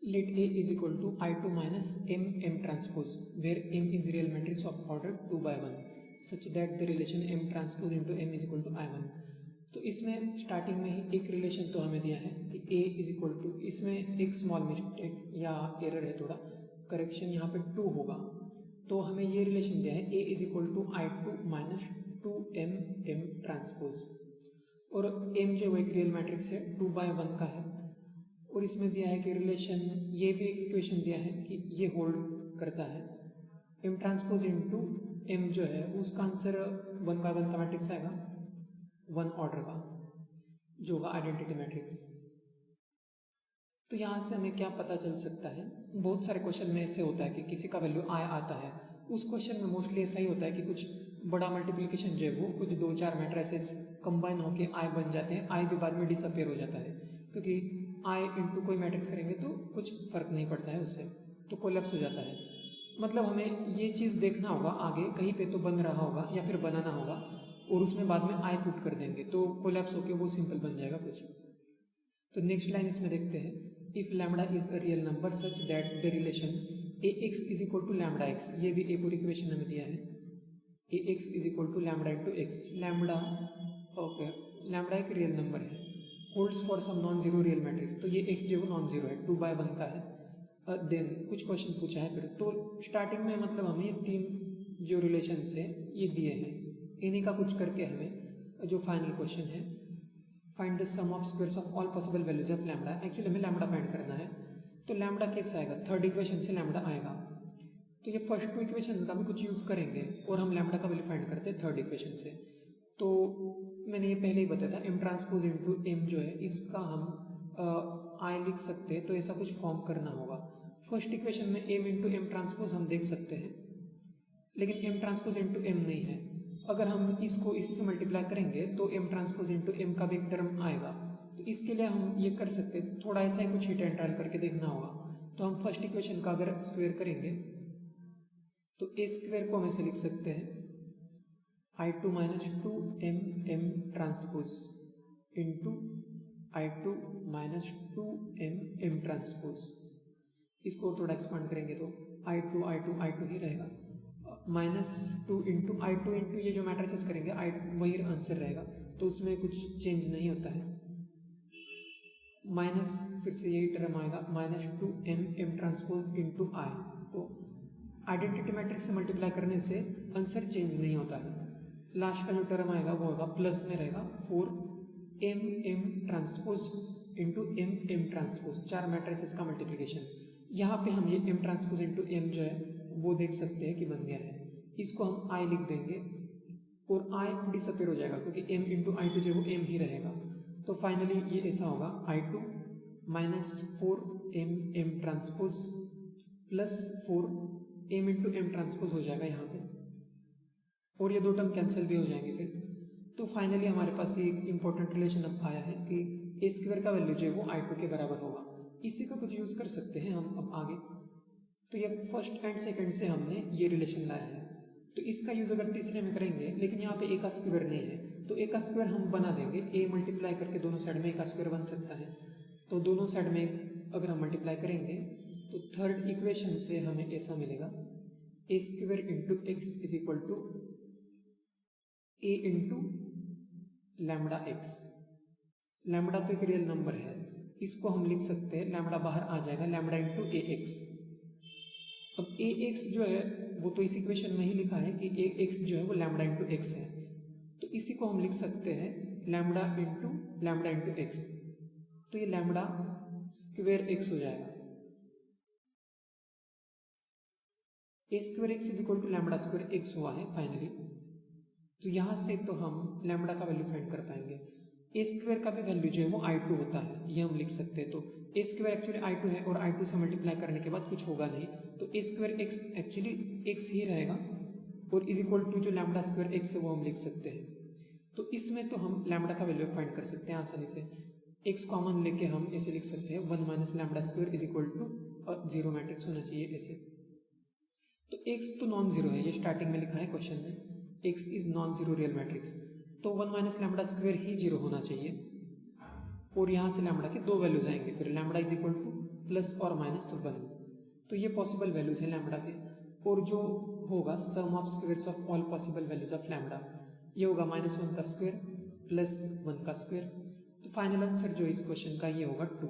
Let A is equal to I2 minus M transpose, where M is real matrix of order 2 by 1, such that the relation M transpose into M is equal to I1. तो इसमें starting में ही एक relation तो हमें दिया है कि A is equal to, इसमें एक स्मॉल मिस्टेक या एरर है, थोड़ा करेक्शन यहाँ पे 2 होगा। तो हमें ये रिलेशन दिया है A is equal to I2 minus 2M transpose, और M जो एक रियल मैट्रिक्स है 2 by 1 का है, और इसमें दिया है कि रिलेशन, ये भी एक इक्वेशन दिया है कि ये होल्ड करता है M ट्रांसपोज इंटू M जो है उसका आंसर 1 by 1 का मैट्रिक्स आएगा, 1 ऑर्डर का जो होगा आइडेंटिटी मैट्रिक्स। तो यहाँ से हमें क्या पता चल सकता है, बहुत सारे क्वेश्चन में ऐसे होता है कि किसी का वैल्यू आई आता है, उस क्वेश्चन में मोस्टली ऐसा ही होता है कि कुछ बड़ा मल्टीप्लिकेशन जो है वो कुछ 2-4 मैट्रिसेस कंबाइन होके आई बन जाते हैं, आई भी बाद में डिसअपेयर हो जाता है, क्योंकि आई इंटू कोई मैट्रिक्स करेंगे तो कुछ फर्क नहीं पड़ता है उससे, तो कोलैप्स हो जाता है। मतलब हमें ये चीज़ देखना होगा आगे कहीं पे तो बन रहा होगा या फिर बनाना होगा, और उसमें बाद में आई पुट कर देंगे तो कोलैप्स होके वो सिंपल बन जाएगा कुछ। तो नेक्स्ट लाइन इसमें देखते हैं, if lambda is a real number such that the relation A X is equal to lambda X, ये भी एक और इक्वेशन हमें दिया है, A X is equal to lambda into X. Lambda, okay, lambda एक रियल नंबर है, holds for some non zero real matrix, तो ये एक्स जो है नॉन जीरो है, 2 by 1 का है। देन कुछ क्वेश्चन पूछा है फिर, तो स्टार्टिंग में मतलब हमें ये 3 जो रिलेशन है ये दिए हैं, इन्हीं का कुछ करके हमें जो फाइनल क्वेश्चन है, find the sum of squares of all possible values of lambda, actually हमें लैम्डा फाइंड करना है। तो लैम्डा कैसे आएगा, थर्ड इक्वेशन से लैम्डा आएगा, तो ये फर्स्ट 2 इक्वेशन का भी कुछ यूज़ करेंगे और हम लैम्डा का वैल्यू फाइंड करते हैं थर्ड इक्वेशन से। तो मैंने ये पहले ही बताया था, M ट्रांसपोज इंटू M जो है इसका हम आई लिख सकते हैं, तो ऐसा कुछ फॉर्म करना होगा। फर्स्ट इक्वेशन में M इंटू M ट्रांसपोज हम देख सकते हैं, लेकिन M ट्रांसपोज इंटू M नहीं है। अगर हम इसको इसी से मल्टीप्लाई करेंगे तो M ट्रांसपोज इंटू M का भी एक टर्म आएगा, तो इसके लिए हम ये कर सकते हैं, थोड़ा ऐसा ही कुछ हिट एंड ट्रायल करके देखना होगा। तो हम फर्स्ट इक्वेशन का अगर स्क्वायर करेंगे तो ए स्क्वायर को हम ऐसे लिख सकते हैं, I2 minus 2M transpose into I2 minus 2M transpose. इसको थोड़ा एक्सपांड करेंगे तो I2 ही रहेगा, -2 इंटू I2 इंटू ये जो मैट्रिसेस करेंगे आई वही आंसर रहेगा, तो उसमें कुछ चेंज नहीं होता है। माइनस फिर से यही टर्म आएगा, -2M ट्रांसपोज इंटू आई, तो आइडेंटिटी मैट्रिक्स से मल्टीप्लाई करने से आंसर चेंज नहीं होता है। लास्ट का जो टर्म आएगा वो होगा प्लस में रहेगा 4M transpose into M transpose, 4 matrices का मल्टीप्लिकेशन। यहाँ पे हम ये M ट्रांसपोज इंटू M जो है वो देख सकते हैं कि बन गया है, इसको हम I लिख देंगे और I डिसअपेयर हो जाएगा क्योंकि M इंटू I2 जो है वो M ही रहेगा। तो फाइनली ये ऐसा होगा, I2 minus 4M transpose plus 4M into M transpose हो जाएगा यहाँ पे, और ये 2 टर्म कैंसिल भी हो जाएंगे फिर। तो फाइनली हमारे पास ये इंपॉर्टेंट रिलेशन अब आया है कि ए स्क्वायर का वैल्यू जो है वो I2 के बराबर होगा। इसी का कुछ यूज़ कर सकते हैं हम अब आगे। तो ये फर्स्ट एंड सेकंड से हमने ये रिलेशन लाया है, तो इसका यूज़ अगर तीसरे में करेंगे, लेकिन यहाँ पे ए का स्क्वायर नहीं है, तो ए का स्क्वायर हम बना देंगे, ए मल्टीप्लाई करके दोनों साइड में ए का स्क्वायर बन सकता है। तो दोनों साइड में अगर हम मल्टीप्लाई करेंगे तो थर्ड इक्वेशन से हमें ऐसा मिलेगा, A square into X is equal to A into lambda X. Lambda तो एक रियल नंबर है, इसको हम लिख सकते हैं, लैम्डा बाहर आ जाएगा, लैम्डा इंटू ए एक्स। अब ए एक्स जो है वो तो इस इक्वेशन में ही लिखा है कि ए एक्स जो है वो लैम्डा इंटू एक्स है, तो इसी को हम लिख सकते हैं लैम्डा इंटू एक्स, तो ये लैम्डा स्क्वायर एक्स हो जाएगा। A square X is equal to lambda square X हुआ है फाइनली। तो यहाँ से तो हम लैम्डा का वैल्यू फाइंड कर पाएंगे। ए स्क्वायर का भी वैल्यू जो है वो I2 होता है, ये हम लिख सकते हैं। तो ए स्क्वायर एक्चुअली I2 है और I2 से मल्टीप्लाई करने के बाद कुछ होगा नहीं, तो ए स्क्वायर एक्स एक्चुअली एक्स ही रहेगा, और इज इक्वल टू जो लैम्डा स्क्वायर एक्स है वो हम लिख सकते हैं। तो इसमें तो हम लैम्डा का वैल्यू फाइंड कर सकते हैं आसानी से। एक्स कॉमन लेके हम ऐसे लिख सकते हैं 1 minus lambda square is equal to 0 matrix होना चाहिए ऐसे। तो एक्स तो नॉन जीरो है, ये स्टार्टिंग में लिखा है क्वेश्चन में, x is non zero real matrix, तो 1 माइनस लैम्डा स्क्वायर ही जीरो होना चाहिए, और यहाँ से लैम्डा के 2 वैल्यूज आएंगे, फिर lambda is equal two plus और माइनस 1। तो ये पॉसिबल वैल्यूज हैं लैम्बडा के। और जो होगा sum of squares of all possible values of lambda, ये होगा -1 का स्क्वायर प्लस 1 का स्क्वायर। तो फाइनल आंसर जो इस क्वेश्चन का ये होगा 2।